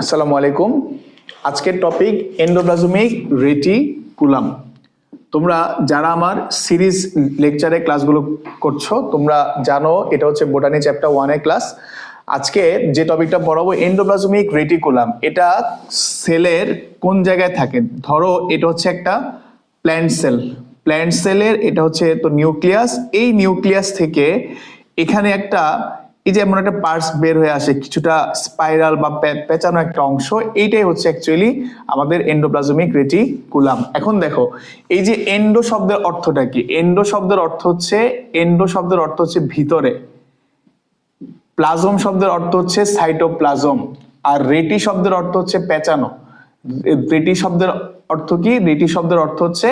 আসসালামু আলাইকুম। আজকের টপিক এন্ডোপ্লাজমিক রেটিকুলাম। তোমরা যারা আমার সিরিজ লেকচারে ক্লাসগুলো করছো তোমরা জানো এটা হচ্ছে বোটানি চ্যাপ্টার 1 এর ক্লাস। আজকে যে টপিকটা পড়াবো এন্ডোপ্লাজমিক রেটিকুলাম, এটা সেলের কোন জায়গায় থাকে। ধরো এটা হচ্ছে একটা প্ল্যান্ট সেলের এটা হচ্ছে তো নিউক্লিয়াস। এই নিউক্লিয়াস থেকে এখানে একটা এই যে এমন একটা পার্টস বের হয়ে আসে, কিছুটা স্পাইরাল বা পেঁচানো একটা অংশ, এইটাই হচ্ছে অ্যাকচুয়ালি আমাদের এন্ডোপ্লাজমিক রেটিকুলাম। এখন দেখো এই যে এন্ডো শব্দের অর্থটা কি। এন্ডো শব্দের অর্থ হচ্ছে ভিতরে, প্লাজম শব্দের অর্থ হচ্ছে সাইটোপ্লাজম, আর রেটি শব্দের অর্থ হচ্ছে পেঁচানো। রেটি শব্দের অর্থ কি? রেটি শব্দের অর্থ হচ্ছে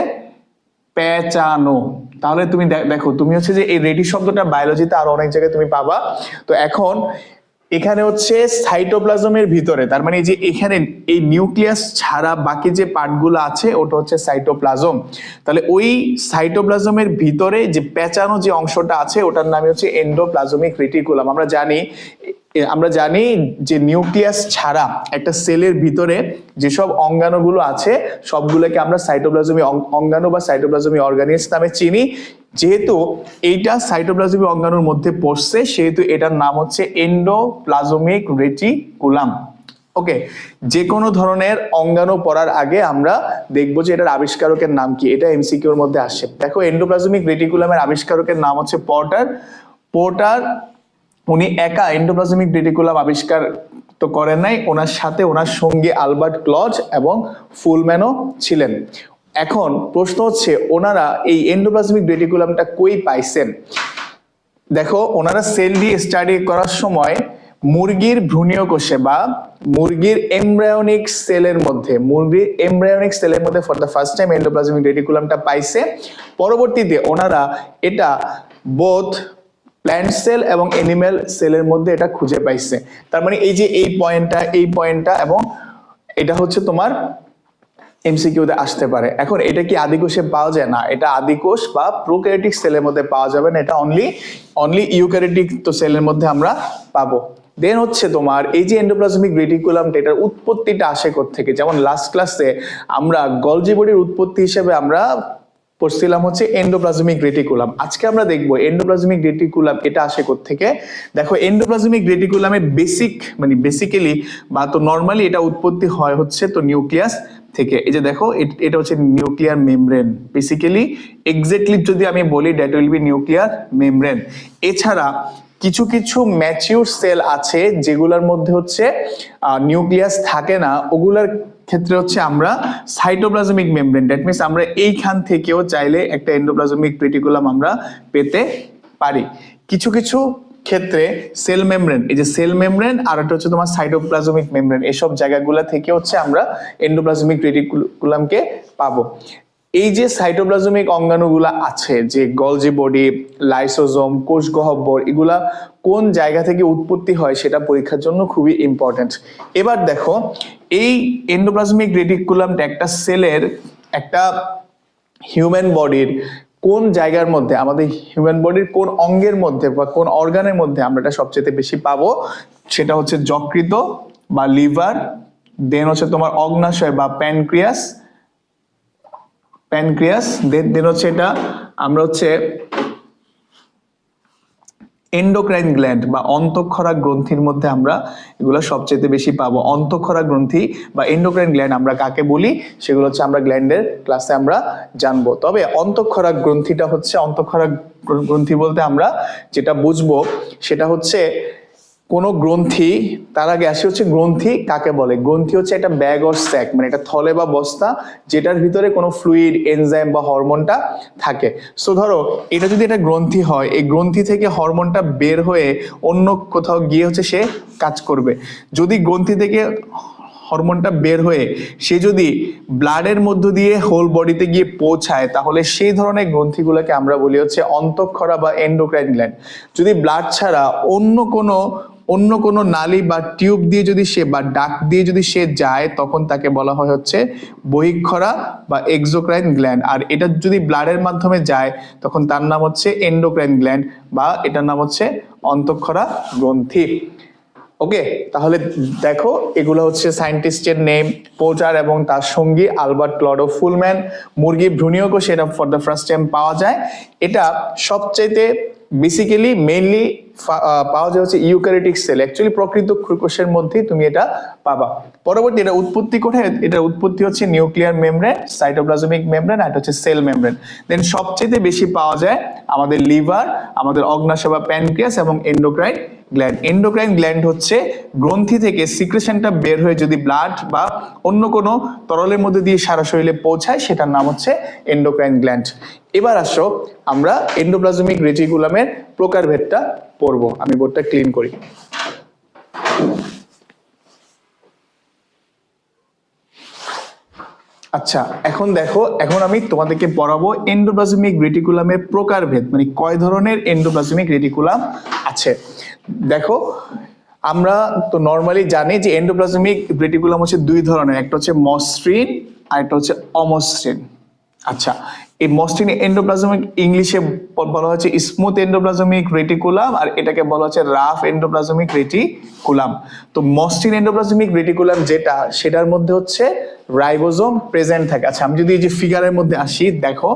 পেঁচানো। তাহলে তুমি দেখো তুমি হচ্ছে যে এই রেডি শব্দটা বায়োলজিতে আরো অনেক জায়গায় তুমি পাবা। তো এখন এখানে হচ্ছে সাইটোপ্লাজমের ভিতরে, তার মানে যে এখানে এই নিউক্লিয়াস ছাড়া বাকি যে পার্টগুলো আছে ওটা হচ্ছে সাইটোপ্লাজম। তাহলে ওই সাইটোপ্লাজমের ভিতরে যে পেঁচানো যে অংশটা আছে ওটার নাম হচ্ছে এন্ডোপ্লাজমিক রেটিকুলাম। আমরা জানি যে নিউক্লিয়াস ছাড়া একটা সেলের ভিতরে যেসব অঙ্গাণুগুলো আছে সবগুলোকে আমরা সাইটোপ্লাজমিক অঙ্গাণু বা সাইটোপ্লাজমিক অর্গানিলস নামে চিনি। যেহেতু এইটা সাইটোপ্লাজমিক অঙ্গাণুর মধ্যে পড়ছে সেহেতু এটার নাম হচ্ছে এন্ডোপ্লাজমিক রেটিকুলাম। ওকে, যে কোনো ধরনের অঙ্গাণু পড়ার আগে আমরা দেখবো যে এটার আবিষ্কারকের নাম কি, এটা এমসিকিউর মধ্যে আসে। দেখো এন্ডোপ্লাজমিক রেটিকুলামের আবিষ্কারকের নাম হচ্ছে পোর্টার। উনি একা এন্ডোপ্লাজমিক রেটিকুলাম আবিষ্কার তো করেন নাই, ওনার সাথে ওনার সঙ্গী আলবার্ট ক্লজ এবং ফুলম্যানও ছিলেন। এখন প্রশ্ন হচ্ছে ওনারা এই এন্ডোপ্লাজমিক রেটিকুলামটা কই পাইছেন। দেখো ওনারা সেল দিয়ে স্টাডি করার সময় মুরগির ভ্রূণীয় কোষে বা মুরগির এমব্রায়োনিক সেলের মধ্যে for the first time endoplasmic রেটিকুলামটা পাইছে। পরবর্তীতে ওনারা এটা বোথ প্ল্যান্ট সেল এবং অ্যানিম্যাল সেলের মধ্যে এটা খুঁজে পাইছে। তার মানে এই যে এই পয়েন্টটা এবং এটা হচ্ছে তোমার এমসিকিউতে আসতে পারে। এখন এটা কি আদিকোষে পাওয়া যায়? না, এটা আদিকোষ বা প্রোক্যারিওটিক সেলের মধ্যে পাওয়া যাবে না, এটা অনলি ইউক্যারিওটিক তো সেলের মধ্যে আমরা পাবো। দেন হচ্ছে তোমার এই যে এন্ডোপ্লাজমিক রেটিকুলামটা, এটার উৎপত্তিটা আসে কোত্থেকে। যেমন লাস্ট ক্লাসে আমরা গলজি বডির উৎপত্তি হিসেবে আমরা পড়ছিলাম হচ্ছে এন্ডোপ্লাজমিক রেটিকুলাম। আজকে আমরা দেখবো এন্ডোপ্লাজমিক রেটিকুলাম এটা আসে কোত্থেকে। দেখো এন্ডোপ্লাজমিক রেটিকুলামের বেসিক্যালি বা তো নরমালি এটা উৎপত্তি হয় হচ্ছে তো নিউক্লিয়াস থেকে। এই যে দেখো এটা হচ্ছে নিউক্লিয়ার মেমব্রেন। বেসিক্যালি এক্স্যাক্টলি যদি আমি বলি that will be nuclear membrane. এছাড়া কিছু কিছু ম্যাচিউর সেল আছে যেগুলোর মধ্যে হচ্ছে নিউক্লিয়াস থাকে না, ওগুলার ক্ষেত্রে হচ্ছে আমরা সাইটোপ্লাজমিক মেমব্রেন, দ্যাট মিন্স আমরা এইখান থেকেও চাইলে একটা এন্ডোপ্লাজমিক রেটিকুলাম আমরা পেতে পারি। কিছু কিছু ক্ষেত্রে সেল মেমব্রেন, এই যে সেল মেমব্রেন আর একটা হচ্ছে তোমার সাইটোপ্লাজমিক মেমব্রেন, এসব জায়গাগুলো থেকে হচ্ছে আমরা এন্ডোপ্লাজমিক রেটিকুলামকে পাবো। এই যে সাইটোপ্লাজমিক অঙ্গাণুগুলা আছে, যে গলজি বডি, লাইসোজোম, কোষ গহ্বর, এগুলা কোন জায়গা থেকে উৎপত্তি হয় সেটা পরীক্ষার জন্য খুবই ইম্পর্টেন্ট। এবার দেখো এই এন্ডোপ্লাজমিক রেটিকুলামটা একটা সেলের, একটা হিউম্যান বডির কোন জায়গার মধ্যে, আমাদের হিউম্যান বডির কোন অঙ্গের মধ্যে বা কোন অর্গানের মধ্যে আমরা এটা সবচেয়ে বেশি পাবো, সেটা হচ্ছে যকৃত বা লিভার, দেন হচ্ছে তোমার অগ্নাশয় বা প্যানক্রিয়াস, দেন হচ্ছে এটা আমরা হচ্ছে এন্ডোক্রাইন গ্ল্যান্ড বা অন্তঃক্ষরা গ্রন্থির মধ্যে আমরা এগুলো সবচেয়ে বেশি পাবো। অন্তঃক্ষরা গ্রন্থি বা এন্ডোক্রাইন গ্ল্যান্ড আমরা কাকে বলি সেগুলো হচ্ছে আমরা গ্ল্যান্ডের ক্লাসে আমরা জানবো। তবে অন্তঃক্ষরা গ্রন্থিটা হচ্ছে, অন্তঃক্ষরা গ্রন্থি বলতে আমরা যেটা বুঝবো সেটা হচ্ছে কোন গ্রন্থি, তার আগে আসে হচ্ছে গ্রন্থি কাকে বলে। গ্রন্থি হচ্ছে একটা ব্যাগ অর স্যাক, মানে একটা থলে বা বস্তা যেটার ভিতরে কোনো ফ্লুইড, এনজাইম বা হরমোনটা থাকে। সো ধরো এটা যদি একটা গ্রন্থি হয়, এই গ্রন্থি থেকে হরমোনটা বের হয়ে অন্য কোথাও গিয়ে হচ্ছে সে কাজ করবে। যদি গ্রন্থি থেকে হরমোনটা বের হয়ে সে যদি ব্লাডের মধ্য দিয়ে হোল বডিতে গিয়ে পৌঁছায় তাহলে সেই ধরনের গ্রন্থিগুলোকে আমরা বলি হচ্ছে অন্তঃক্ষরা বা এন্ডোক্রাইন গ্ল্যান্ড। যদি ব্লাড ছাড়া অন্য কোনো নালী বা টিউব দিয়ে যদি সে বা ডাক দিয়ে যদি সে যায় তখন তাকে বলা হয় হচ্ছে বহিঃক্ষরা বা এক্সোক্রাইন গ্ল্যান্ড। আর এটা যদি ব্লাডের মাধ্যমে যায় তখন তার নাম হচ্ছে এন্ডোক্রাইন গ্ল্যান্ড বা এটার নাম হচ্ছে অন্তঃক্ষরা গ্রন্থি। ওকে, তাহলে দেখো এগুলো হচ্ছে সায়েন্টিস্টের নেম, পোর্টার এবং তার সঙ্গী আলবার্ট ক্লডো ফুলম্যান। মুরগি ভ্রূণীয় কোষ এটা ফর দ্য ফার্স্ট টাইম পাওয়া যায়। এটা সবচাইতে বেসিক্যালি মেইনলি পাওয়া যায় হচ্ছে ইউক্যারিওটিক সেল, অ্যাকচুয়ালি প্রকৃত কোষের মধ্যেই তুমি এটা পাবা। পরবর্তী এটা উৎপত্তি কোথায়? এটার উৎপত্তি হচ্ছে নিউক্লিয়ার মেমব্রেন, সাইটোপ্লাজমিক মেমব্রেন, আর এটা হচ্ছে সেল মেমব্রেন। দেন সবচেয়ে বেশি পাওয়া যায় আমাদের লিভার, আমাদের অগ্ন্যাশয় বা প্যানক্রিয়াস এবং এন্ডোক্রাইন গ্ল্যান্ড। এন্ডোক্রাইন গ্ল্যান্ড হচ্ছে গ্রন্থি থেকে সিক্রেশনটা বের হয়ে যদি ব্লাড বা অন্য কোনো তরলের মধ্যে দিয়ে সারা শরীরে পৌঁছায়, সেটার নাম হচ্ছে এন্ডোক্রাইন গ্ল্যান্ড। এবার আসো আমরা এন্ডোপ্লাজমিক রেটিকুলামের প্রকারভেদটা পড়বো। আমি বোর্ডটা ক্লিন করি। আচ্ছা, এখন দেখো, এখন আমি তোমাদেরকে পড়াবো এন্ডোপ্লাজমিক রেটিকুলামের প্রকারভেদ, মানে কয় ধরনের এন্ডোপ্লাজমিক রেটিকুলাম আছে। দেখো আমরা তো নর্মালি জানি যে এন্ডোপ্লাজমিক রেটিকুলাম হচ্ছে দুই ধরনের, একটা হচ্ছে মসৃণ আর একটা হচ্ছে অমসৃণ। আচ্ছা, এই মসৃণ এন্ডোপ্লাজমিক ইংলিশে বলা হচ্ছে স্মুথ এন্ডোপ্লাজমিক রেটিকুলাম, আর এটাকে বলা হচ্ছে রাফ এন্ডোপ্লাজমিক রেটিকুলাম। তো মসৃণ এন্ডোপ্লাজমিক রেটিকুলাম যেটা, সেটার মধ্যে হচ্ছে রাইবোজোম প্রেজেন্ট থাকে। আচ্ছা, আমি যদি এই যে ফিগারের মধ্যে আসি, দেখো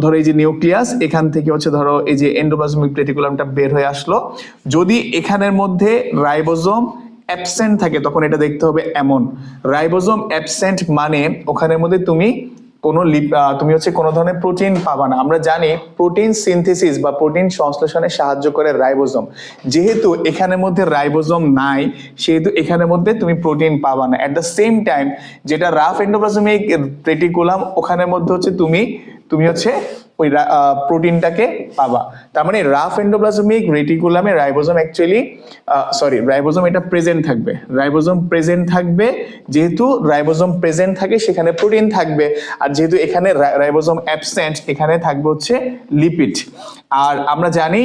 ধরো এই যে নিউক্লিয়াস, এখান থেকে হচ্ছে ধরো এই যে এন্ডোপ্লাজমিক রেটিকুলামটা বের হয়ে আসলো। যদি এখানের মধ্যে রাইবোজোম অ্যাবসেন্ট থাকে তখন এটা দেখতে হবে এমন। রাইবোজোম অ্যাবসেন্ট মানে ওখানের মধ্যে তুমি হচ্ছে কোনো ধরনের প্রোটিন পাবা না। আমরা জানি প্রোটিন সিনথেসিস বা প্রোটিন সংশ্লেষণে সাহায্য করে রাইবোজোম। যেহেতু এখানের মধ্যে রাইবোজোম নাই, সেহেতু এখানের মধ্যে তুমি প্রোটিন পাবা না। এট দ্য সেম টাইম যেটা রাফ এন্ডোপ্লাজমিক রেটিকুলাম, ওখানের মধ্যে হচ্ছে তুমি হচ্ছে ওই প্রোটিনটাকে পাবা। তার মানে রাফ এন্ডোপ্লাজমিক রেটিকুলামে রাইবোজোম রাইবোজোম এটা প্রেজেন্ট থাকবে। রাইবোজোম প্রেজেন্ট থাকবে, যেহেতু রাইবোজোম প্রেজেন্ট থাকে সেখানে প্রোটিন থাকবে, আর যেহেতু এখানে রাইবোজোম অ্যাবসেন্ট, এখানে থাকবে হচ্ছে লিপিড। আর আমরা জানি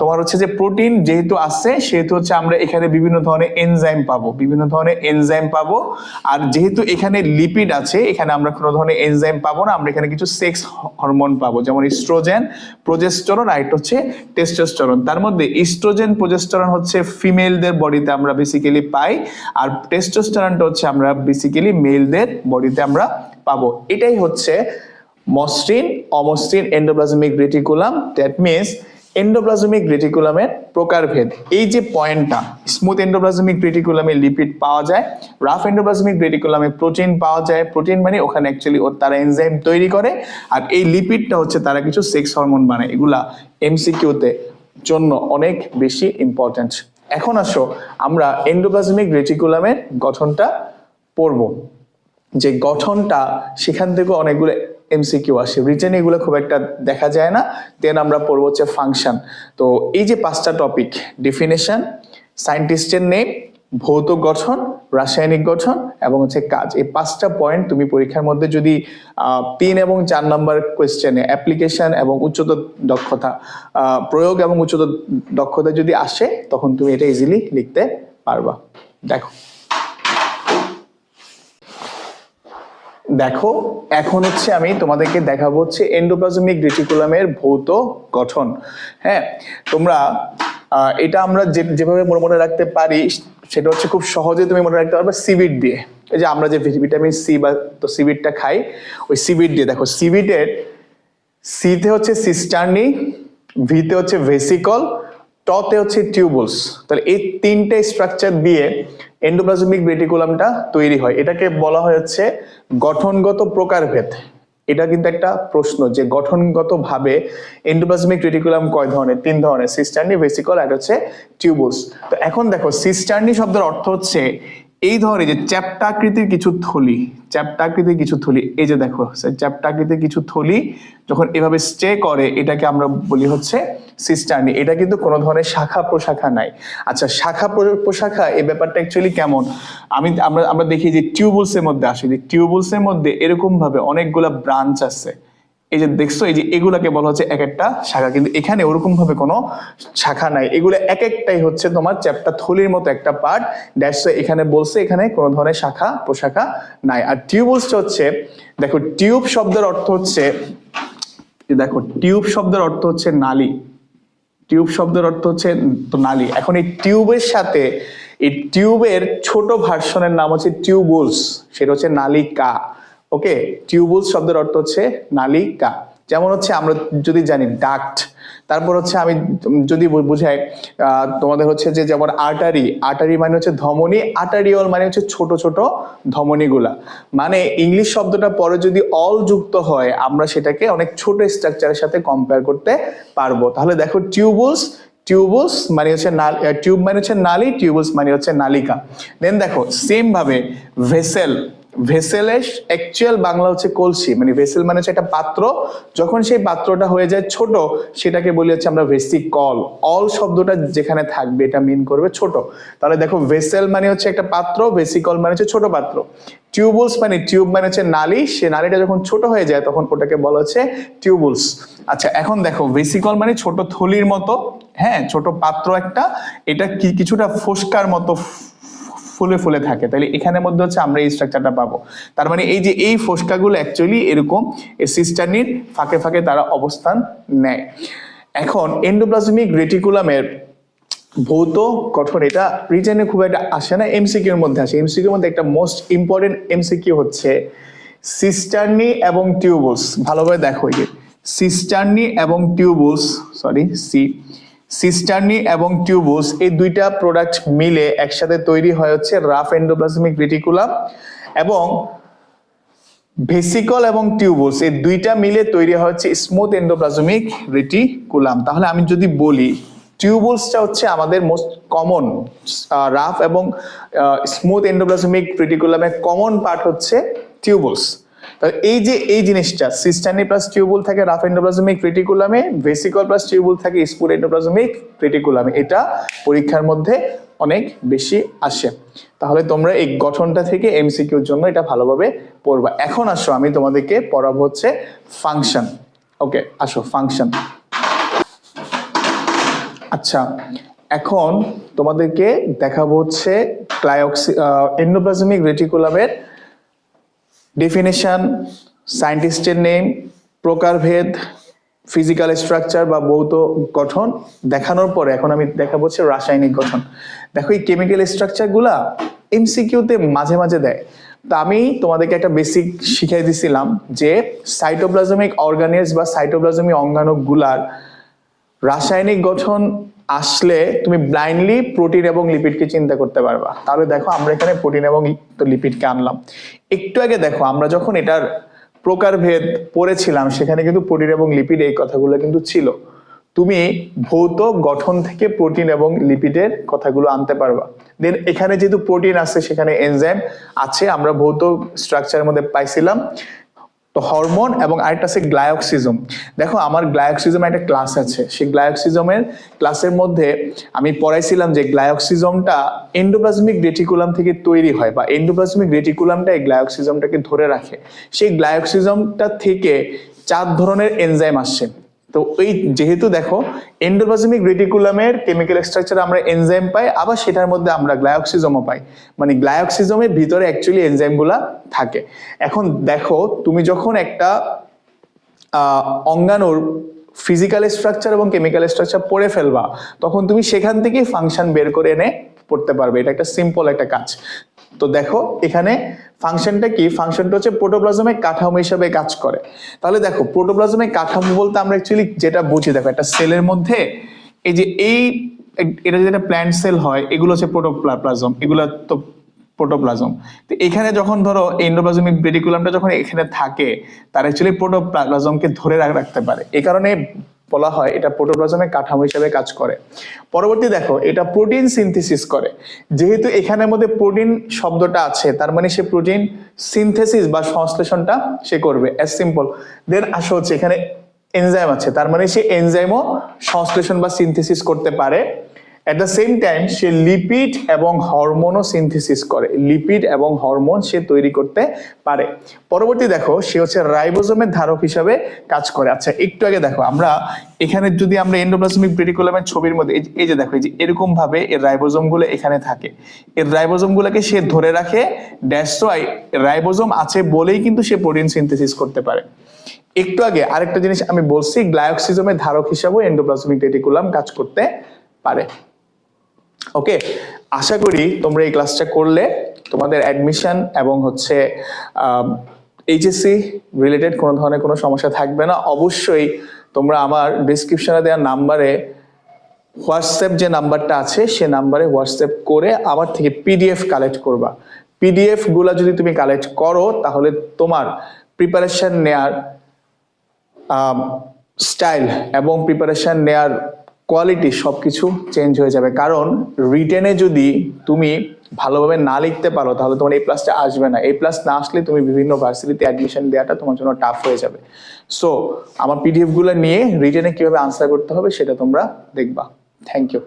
তোমার হচ্ছে যে প্রোটিন যেহেতু আছে, সেহেতু হচ্ছে আমরা এখানে বিভিন্ন ধরনের এনজাইম পাবো। আর যেহেতু এখানে লিপিড আছে, এখানে আমরা কোনো ধরনের এনজাইম পাবো না, আমরা এখানে কিছু সেক্স হরমোন পাবো, যেমন ইস্ট্রোজেন, প্রোজেস্টেরন, আর এটা হচ্ছে টেস্টোস্টেরন। তার মধ্যে ইস্ট্রোজেন, প্রোজেস্টেরন হচ্ছে ফিমেলদের বডিতে আমরা বেসিক্যালি পাই, আর টেস্টোস্টেরনটা হচ্ছে আমরা বেসিক্যালি মেলদের বডিতে আমরা পাবো। এটাই হচ্ছে মসৃণ অমসৃণ endoplasmic reticulum. That means endoplasmic রেটিকুলামের প্রকারভেদ। এই যে পয়েন্টটা, স্মুথ এন্ডোপ্লাজমিক রেটিকুলামে লিপিড পাওয়া যায়, রাফ এন্ডোপ্লাজমিক রেটিকুলামে প্রোটিন পাওয়া যায়। প্রোটিন মানে ওখানে অ্যাকচুয়ালি তারা এনজাইম তৈরি করে, আর এই লিপিডটা হচ্ছে তারা কিছু সেক্স হরমোন বানায়। এগুলা এমসিকিউতে জন্য অনেক বেশি ইম্পর্টেন্ট। এখন আসো আমরা এন্ডোপ্লাজমিক রেটিকুলামের গঠনটা পড়বো। যে গঠনটা, সেখান থেকে অনেকগুলো এমসিকিউ আসে, রিটেন এগুলো খুব একটা দেখা যায় না। দেন আমরা পড়বো হচ্ছে ফাংশন। তো এই যে পাঁচটা টপিক, ডেফিনেশন, সায়েন্টিস্টের নেম, ভৌত গঠন, রাসায়নিক গঠন এবং হচ্ছে কাজ, এই পাঁচটা পয়েন্ট তুমি পরীক্ষার মধ্যে যদি 3 এবং 4 নম্বর কোয়েশ্চেনে অ্যাপ্লিকেশন এবং উচ্চতর দক্ষতা, প্রয়োগ এবং উচ্চতর দক্ষতা যদি আসে, তখন তুমি এটা ইজিলি লিখতে পারবা। দেখো এখন হচ্ছে আমি তোমাদেরকে দেখাবো হচ্ছে এন্ডোপ্লাজমিক রেটিকুলামের ভৌত গঠন। হ্যাঁ, তোমরা এটা আমরা যেভাবে মনে রাখতে পারি, সেটা হচ্ছে খুব সহজে তুমি মনে রাখতে পারবে সিভিট দিয়ে। এই যে আমরা যে ভিটামিন সি বা তো সিভিটটা খাই, ওই সিভিট দিয়ে। দেখো সিভিটের সিতে হচ্ছে সিস্টার্নি, ভিতে হচ্ছে ভেসিকল, টতে হচ্ছে টিউবুলস। তাহলে এই তিনটে স্ট্রাকচার দিয়ে এন্ডোপ্লাজমিক রেটিকুলামটা তৈরি হয়। এটাকে বলা হচ্ছে গঠনগত প্রকারভেদ। এটা কিন্তু একটা প্রশ্ন যে গঠনগত ভাবে এন্ডোপ্লাজমিক রেটিকুলাম কয় ধরনের? 3 ধরনের, সিস্টার্নি, ভেসিকল আর হচ্ছে টিউবুলস। তো এখন দেখো সিস্টার্নি শব্দের অর্থ হচ্ছে এই ধরনের যে চ্যাপ্টাকৃতির কিছু থলি, এই যে দেখো চ্যাপ্টাকৃতির কিছু থলি যখন এভাবে স্টে করে, এটাকে আমরা বলি হচ্ছে সিস্টার্নি। এটা কিন্তু কোনো ধরনের শাখা প্রশাখা নাই। আচ্ছা, শাখা প্রশাখা এই ব্যাপারটা অ্যাকচুয়ালি কেমন আমরা দেখি যে টিউবুলসের মধ্যে আসে, যে টিউবুলসের মধ্যে এরকম ভাবে অনেকগুলা ব্রাঞ্চ আছে। এই যে দেখছো, এই যে এগুলাকে বলা হচ্ছে এক একটা শাখা, কিন্তু এখানে ওরকম ভাবে কোনো শাখা নাই। এগুলো এক একটাই হচ্ছে তোমার চ্যাপ্টা থলির মতো একটা পার্ট। দ্যাটস এখানে বলছে এখানে কোনো ধরনের শাখা প্রশাখা নাই। আর টিউবুলসটা হচ্ছে, দেখো টিউব শব্দের অর্থ হচ্ছে, নালী। টিউব শব্দের অর্থ হচ্ছে তো নালী। এখন এই টিউবের সাথে এই টিউবের ছোট ভার্সনের নাম হচ্ছে টিউবুলস, সেটা হচ্ছে নালিকা। ওকে, টিউবুলস শব্দের অর্থ হচ্ছে নালিকা। যেমন হচ্ছে আমরা যদি জানি ডাক্ট, তারপর হচ্ছে আমি যদি বুঝাই তোমাদের হচ্ছে যে যেমন আর্টারি, আর্টারি মানে হচ্ছে ধমনী, আর্টারিওল মানে হচ্ছে ছোট ছোট ধমনীগুলা। মানে ইংলিশ শব্দটা পরে যদি অল যুক্ত হয় আমরা সেটাকে অনেক ছোট স্ট্রাকচারের সাথে কম্পেয়ার করতে পারবো। তাহলে দেখো টিউবুলস, টিউবুলস মানে হচ্ছে টিউব মানে হচ্ছে নালী, টিউবুলস মানে হচ্ছে নালিকা। দেন দেখো সেম ভাবে ভেসেল, ভেসেলের অ্যাকচুয়াল বাংলা হচ্ছে কলসি, মানে ভেসেল মানে হচ্ছে একটা পাত্র, যখন সেই পাত্রটা হয়ে যায় ছোট সেটাকে বলি হচ্ছে আমরা ভেসিকল। অল শব্দটা যেখানে থাকবে এটা মিন করবে ছোট। তাহলে দেখো ভেসেল মানে হচ্ছে একটা পাত্র, ভেসিকল মানে হচ্ছে ছোট পাত্র। টিউবুলস মানে টিউব মানে হচ্ছে নালী, সে নালীটা যখন ছোট হয়ে যায় তখন ওটাকে বলা হচ্ছে টিউবুলস। আচ্ছা এখন দেখো ভেসিকল মানে ছোট থলির মতো, হ্যাঁ ছোট পাত্র একটা, এটা কিছুটা ফোস্কার মতো ফুলে ফুলে থাকে। তাহলে এখানের মধ্যে হচ্ছে আমরা এই স্ট্রাকচারটা পাবো। তার মানে এই যে এই ফোস্কাগুলো অ্যাকচুয়ালি এরকম এই সিস্টার্নির ফাঁকে ফাঁকে তারা অবস্থান নেয়। এখন এন্ডোপ্লাজমিক রেটিকুলামের ভৌত গঠন, এটা রিটেনে খুব একটা আসে না, এমসিকিউর মধ্যে আসে। এমসিকিউর মধ্যে একটা মোস্ট ইম্পর্টেন্ট এমসিকিউ হচ্ছে সিস্টার্নি এবং টিউবুলস। ভালোভাবে দেখো, এই যে সিস্টার্নি এবং টিউবুলস, সরি সিস্টার্নি এবং টিউবুলস এই দুইটা প্রোডাক্ট মিলে একসাথে তৈরি হয় হচ্ছে রাফ এন্ডোপ্লাজমিক রেটিকুলাম, এবং ভেসিকল এবং টিউবুলস এই দুইটা মিলে তৈরি হয় হচ্ছে স্মুথ এন্ডোপ্লাজমিক রেটিকুলাম। তাহলে আমি যদি বলি টিউবুলসটা হচ্ছে আমাদের মোস্ট কমন, রাফ এবং স্মুথ এন্ডোপ্লাজমিক রেটিকুলামের কমন পার্ট হচ্ছে টিউবুলস। এই যে এই জিনিসটা সিস্টার্নি প্লাস টিউবুল থাকে রাফ এন্ডোপ্লাজমিক রেটিকুলামে, ভেসিকল প্লাস টিউবুল থাকে স্মুথ এন্ডোপ্লাজমিক রেটিকুলামে, এটা পরীক্ষার মধ্যে অনেক বেশি আসে। তাহলে তোমরা এই গঠনটা থেকে এমসিকিউর জন্য এটা ভালোভাবে পড়বা। এখন আসো আমি তোমাদেরকে পড়াবো হচ্ছে ফাংশন। ওকে আসো ফাংশন। আচ্ছা এখন তোমাদেরকে দেখাবো হচ্ছে এন্ডোপ্লাজমিক রেটিকুলামের ডেফিনেশন, সায়েন্টিস্টের নেম, প্রকারভেদ, ফিজিক্যাল স্ট্রাকচার বা ভৌত গঠন দেখানোর পরে এখন আমি দেখাবো হচ্ছে রাসায়নিক গঠন। দেখো এই কেমিক্যাল স্ট্রাকচার গুলা এমসিকিউতে মাঝে মাঝে দেয়, তো আমি তোমাদেরকে একটা বেসিক শিখিয়ে দিছিলাম যে সাইটোপ্লাজমিক অর্গানেলস বা সাইটোপ্লাজমিক অঙ্গাণু গুলার রাসায়নিক গঠন আসলে তুমি ব্লাইন্ডলি প্রোটিন এবং লিপিডকে চিন্তা করতে পারবা। তাহলে দেখো আমরা এখানে প্রোটিন এবং লিপিডকে আনলাম। একটু আগে দেখো আমরা যখন এটার প্রকারভেদ পড়েছিলাম সেখানে কিন্তু প্রোটিন এবং লিপিড এই কথাগুলো কিন্তু ছিল। তুমি ভৌত গঠন থেকে প্রোটিন এবং লিপিডের কথাগুলো আনতে পারবা। দেন এখানে যেহেতু প্রোটিন আছে সেখানে এনজাইম আছে, আমরা ভৌত স্ট্রাকচারের মধ্যে পাইছিলাম তো হরমোন, এবং আরেকটা আছে গ্লায়োক্সিজম। দেখো আমার গ্লায়োক্সিজম একটা ক্লাস আছে, সেই গ্লায়োক্সিজমের ক্লাসের মধ্যে আমি পড়াইছিলাম যে গ্লায়োক্সিজমটা এন্ডোপ্লাজমিক রেটিকুলাম থেকে তৈরি হয়, বা এন্ডোপ্লাজমিক রেটিকুলামটা এই গ্লায়োক্সিজমটাকে ধরে রাখে। সেই গ্লায়োক্সিজমটা থেকে 4 ধরনের এনজাইম আসছে। তো এই যেহেতু দেখো এন্ডোপ্লাজমিক রেটিকুলামের কেমিক্যাল স্ট্রাকচারে আমরা এনজাইম পাই, আবার সেটার মধ্যে আমরা গ্লায়োক্সিজমও পাই, মানে গ্লায়োক্সিজমের ভিতরে অ্যাকচুয়ালি এনজাইমগুলা থাকে। এখন দেখো তুমি যখন একটা অঙ্গাণুর ফিজিক্যাল স্ট্রাকচার এবং কেমিক্যাল স্ট্রাকচার পড়ে ফেলবা তখন তুমি সেখান থেকেই ফাংশন বের করে এনে পড়তে পারবে। এটা একটা সিম্পল একটা কাজ। তো দেখো এখানে ফাংশনটা কি, ফাংশনটা হচ্ছে প্রোটোপ্লাজমের কাঠামো হিসেবে কাজ করে। তাহলে দেখো প্রোটোপ্লাজমের কাঠামো বলতে আমরা অ্যাকচুয়ালি যেটা বুঝি, দেখো একটা সেলের মধ্যে এই যে এটা যেটা প্ল্যান্ট সেল হয় এগুলো হচ্ছে প্রোটোপ্লাজম, এগুলো তো প্রোটোপ্লাজম। তো এখানে যখন ধরো এন্ডোপ্লাজমিক রেটিকুলামটা যখন এখানে থাকে তার অ্যাকচুয়ালি প্রোটোপ্লাজমকে ধরে রাখতে পারে, এই কারণে বলা হয় এটা প্রোটোপ্লাজমের কাঠামো হিসেবে কাজ করে। পরবর্তী দেখো এটা প্রোটিন সিনথেসিস করে, যেহেতু এখানের মধ্যে প্রোটিন শব্দটা আছে তার মানে সে প্রোটিন সিনথেসিস বা সংশ্লেষণটা সে করবে, এজ সিম্পল। দেন আসো হচ্ছে এখানে এনজাইম আছে, তার মানে সে এনজাইমও সংশ্লেষণ বা সিনথেসিস করতে পারে। At the same time say lipid এবং হরমোনও সিনথেসিস করে, লিপিড এবং হরমোন সে তৈরি করতে পারে। পরবর্তী দেখো সে হচ্ছে রাইবোজোমের ধারক হিসাবে কাজ করে। আচ্ছা একটু আগে দেখো আমরা এখানে যদি আমরা এন্ডোপ্লাজমিক রেটিকুলামের ছবির মধ্যে এই যে দেখো এই যে এরকম ভাবে এর রাইবোজোম গুলো এখানে থাকে, এর রাইবোজোম গুলোকে সে ধরে রাখে, দ্যাটস ওয়াই রাইবোজোম আছে বলেই কিন্তু সে প্রোটিন সিনথেসিস করতে পারে। একটু আগে আরেকটা জিনিস আমি বলছি, গ্লাইকোসিজমের ধারক হিসাবে এন্ডোপ্লাজমিক রেটিকুলাম কাজ করতে পারে। ওকে, আশা করি তোমরা এই ক্লাসটা করলে তোমাদের অ্যাডমিশন এবং হচ্ছে এইচএসসি রিলেটেড কোনো ধরনের কোনো সমস্যা থাকবে না। অবশ্যই তোমরা আমার ডিসক্রিপশনে দেওয়া নাম্বারে হোয়াটসঅ্যাপ যে নাম্বারটা আছে সে নাম্বারে হোয়াটসঅ্যাপ করে আমার থেকে পিডিএফ কালেক্ট করবা। পিডিএফ গুলা যদি তুমি কালেক্ট করো তাহলে তোমার প্রিপারেশন নেয়ার স্টাইল এবং প্রিপারেশন নেয়ার কোয়ালিটি সবকিছু চেঞ্জ হয়ে যাবে। কারণ রিটেনে যদি তুমি ভালোভাবে না লিখতে পারো তাহলে তোমার এই প্লাসটা আসবে না। এই প্লাস না আসলে তুমি বিভিন্ন ভার্সিটিতে অ্যাডমিশন দেওয়াটা তোমার জন্য টাফ হয়ে যাবে। সো আমার পিডিএফ গুলো নিয়ে রিটেনে কিভাবে আনসার করতে হবে সেটা তোমরা দেখবা। Thank you.